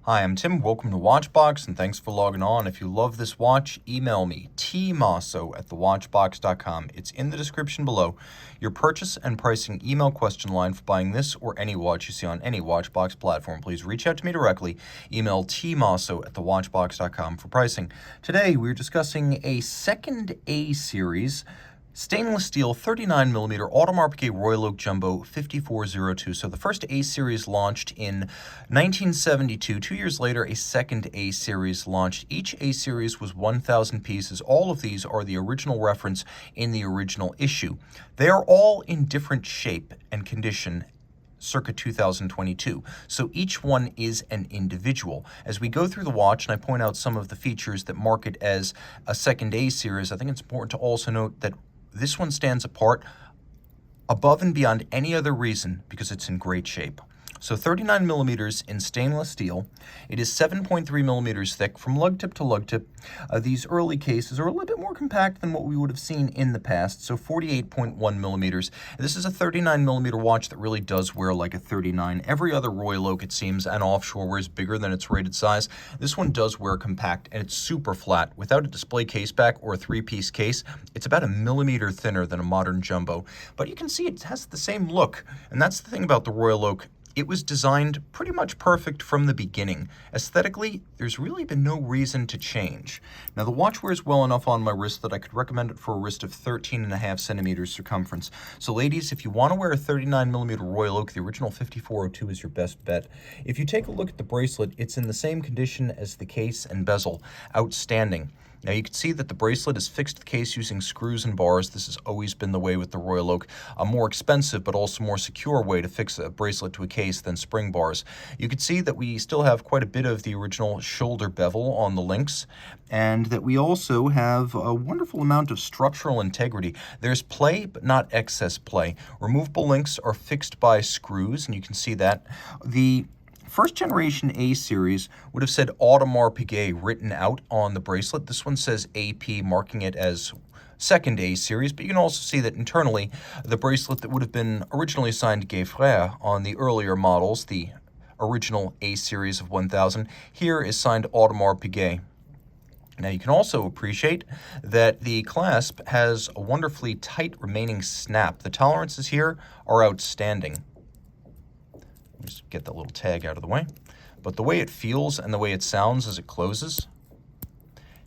Hi, I'm Tim. Welcome to Watchbox, and thanks for logging on. If you love this watch, email me, tmosso@thewatchbox.com. It's in the description below. Your purchase and pricing email question line for buying this or any watch you see on any Watchbox platform. Please reach out to me directly. Email tmosso@thewatchbox.com for pricing. Today, we're discussing a second A series stainless steel 39mm Audemars Piguet Royal Oak Jumbo 5402. So the first A series launched in 1972. 2 years later, a second A series launched. Each A series was 1,000 pieces. All of these are the original reference in the original issue. They are all in different shape and condition circa 2022. So each one is an individual. As we go through the watch and I point out some of the features that mark it as a second A series, I think it's important to also note that this one stands apart above and beyond any other reason because it's in great shape. So 39 millimeters in stainless steel. It is 7.3 millimeters thick from lug tip to lug tip. These early cases are a little bit more compact than what we would have seen in the past, so 48.1 millimeters. This is a 39 millimeter watch that really does wear like a 39. Every other Royal Oak, it seems, and offshore wears bigger than its rated size. This one does wear compact, and it's super flat. Without a display case back or a three-piece case, it's about a millimeter thinner than a modern jumbo. But you can see it has the same look, and that's the thing about the Royal Oak. It was designed pretty much perfect from the beginning. Aesthetically, there's really been no reason to change. Now, the watch wears well enough on my wrist that I could recommend it for a wrist of 13.5 centimeters circumference. So ladies, if you want to wear a 39mm Royal Oak, the original 5402 is your best bet. If you take a look at the bracelet, it's in the same condition as the case and bezel. Outstanding. Now you can see that the bracelet is fixed to the case using screws and bars. This has always been the way with the Royal Oak. A more expensive but also more secure way to fix a bracelet to a case than spring bars. You can see that we still have quite a bit of the original shoulder bevel on the links, and that we also have a wonderful amount of structural integrity. There's play but not excess play. Removable links are fixed by screws, and you can see that. The first generation A series would have said Audemars Piguet written out on the bracelet. This one says AP, marking it as second A series, but you can also see that internally, the bracelet that would have been originally assigned to Gay Frère on the earlier models, the original A series of 1000, here is signed Audemars Piguet. Now you can also appreciate that the clasp has a wonderfully tight remaining snap. The tolerances here are outstanding. Just get that little tag out of the way. But the way it feels and the way it sounds as it closes,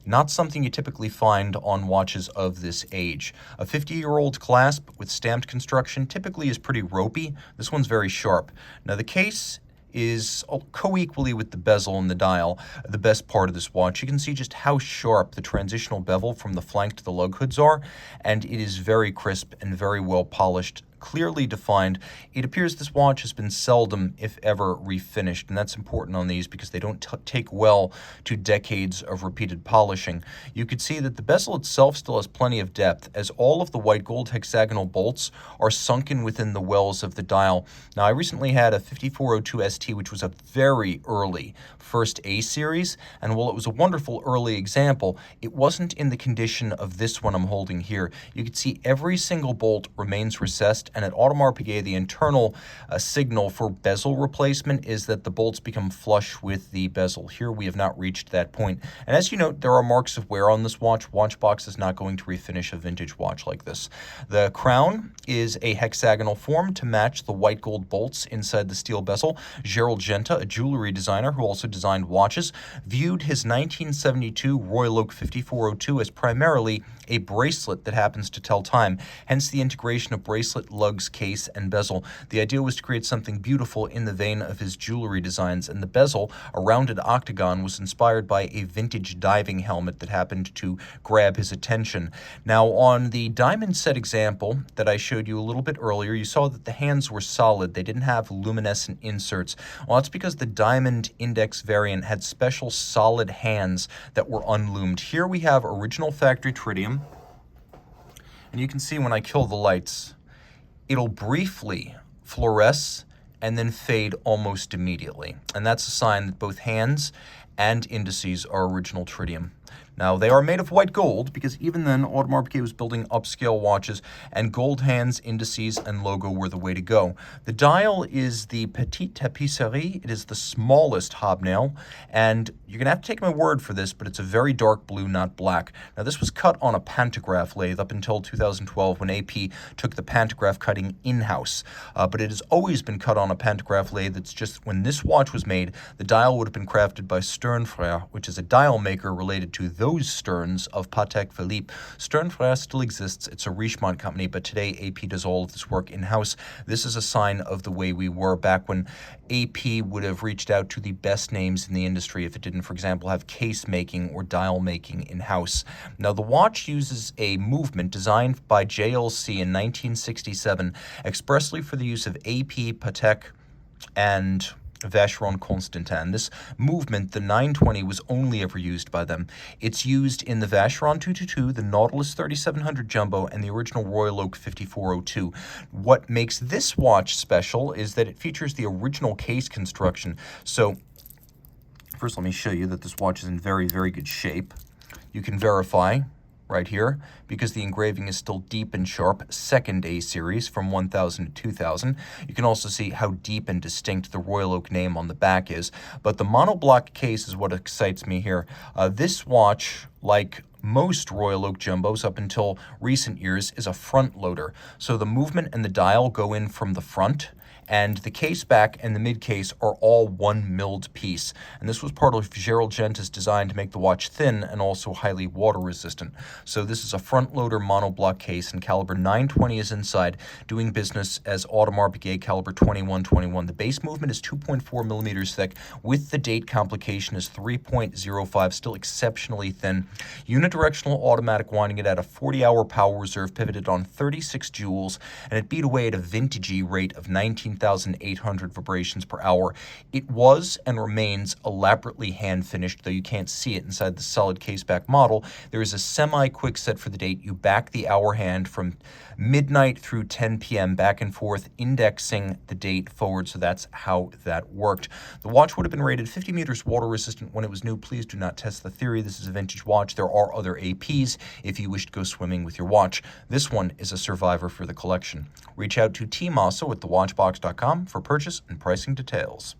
not something you typically find on watches of this age. A 50-year-old clasp with stamped construction typically is pretty ropey. This one's very sharp. Now the case is co-equally with the bezel and the dial the best part of this watch. You can see just how sharp the transitional bevel from the flank to the lug hoods are, and it is very crisp and very well polished, clearly defined. It appears this watch has been seldom, if ever, refinished, and that's important on these because they don't take well to decades of repeated polishing. You could see that the bezel itself still has plenty of depth, as all of the white gold hexagonal bolts are sunken within the wells of the dial. Now, I recently had a 5402 ST, which was a very early first A series, and while it was a wonderful early example, it wasn't in the condition of this one I'm holding here. You can see every single bolt remains recessed, and at Audemars Piguet, the internal signal for bezel replacement is that the bolts become flush with the bezel. Here, we have not reached that point. And as you note, there are marks of wear on this watch. Watchbox is not going to refinish a vintage watch like this. The crown is a hexagonal form to match the white gold bolts inside the steel bezel. Gerald Genta, a jewelry designer who also designed watches, viewed his 1972 Royal Oak 5402 as primarily a bracelet that happens to tell time, hence the integration of bracelet, lugs, case, and bezel. The idea was to create something beautiful in the vein of his jewelry designs, and the bezel, a rounded octagon, was inspired by a vintage diving helmet that happened to grab his attention. Now, on the diamond set example that I showed you a little bit earlier, you saw that the hands were solid. They didn't have luminescent inserts. Well, that's because the diamond index variant had special solid hands that were unloomed. Here we have original factory tritium, and you can see when I kill the lights, it'll briefly fluoresce and then fade almost immediately. And that's a sign that both hands and indices are original tritium. Now, they are made of white gold because even then, Audemars Piguet was building upscale watches, and gold hands, indices, and logo were the way to go. The dial is the Petite Tapisserie. It is the smallest hobnail, and you're going to have to take my word for this, but it's a very dark blue, not black. Now, this was cut on a pantograph lathe up until 2012 when AP took the pantograph cutting in-house. But it has always been cut on a pantograph lathe. It's just when this watch was made, the dial would have been crafted by Stern Frère, which is a dial maker related to those Sterns of Patek Philippe. Stern Frère still exists. It's a Richemont company, but today AP does all of this work in-house. This is a sign of the way we were back when AP would have reached out to the best names in the industry if it didn't, for example, have case making or dial making in-house. Now, the watch uses a movement designed by JLC in 1967 expressly for the use of AP, Patek, and Vacheron Constantin. This movement, the 920, was only ever used by them. It's used in the Vacheron 222, the Nautilus 3700 Jumbo, and the original Royal Oak 5402. What makes this watch special is that it features the original case construction. So, first let me show you that this watch is in very, very good shape. You can verify right here, because the engraving is still deep and sharp, second A series from 1000 to 2000. You can also see how deep and distinct the Royal Oak name on the back is. But the monoblock case is what excites me here. This watch, like most Royal Oak Jumbos up until recent years, is a front loader. So the movement and the dial go in from the front, and the case back and the mid case are all one milled piece. And this was part of Gerald Genta's design to make the watch thin and also highly water resistant. So this is a front loader monoblock case, and caliber 920 is inside, doing business as Audemars Piguet caliber 2121. The base movement is 2.4 millimeters thick, with the date complication is 3.05, still exceptionally thin. Unidirectional automatic winding it at a 40-hour power reserve pivoted on 36 joules, and it beat away at a vintagey rate of 19,800 vibrations per hour. It was and remains elaborately hand-finished, though you can't see it inside the solid case-back model. There is a semi-quick set for the date. You back the hour hand from midnight through 10 p.m. back and forth, indexing the date forward, so that's how that worked. The watch would have been rated 50 meters water-resistant when it was new. Please do not test the theory. This is a vintage watch. There are other APs if you wish to go swimming with your watch. This one is a survivor for the collection. Reach out to Team Mosso at thewatchbox.com for purchase and pricing details.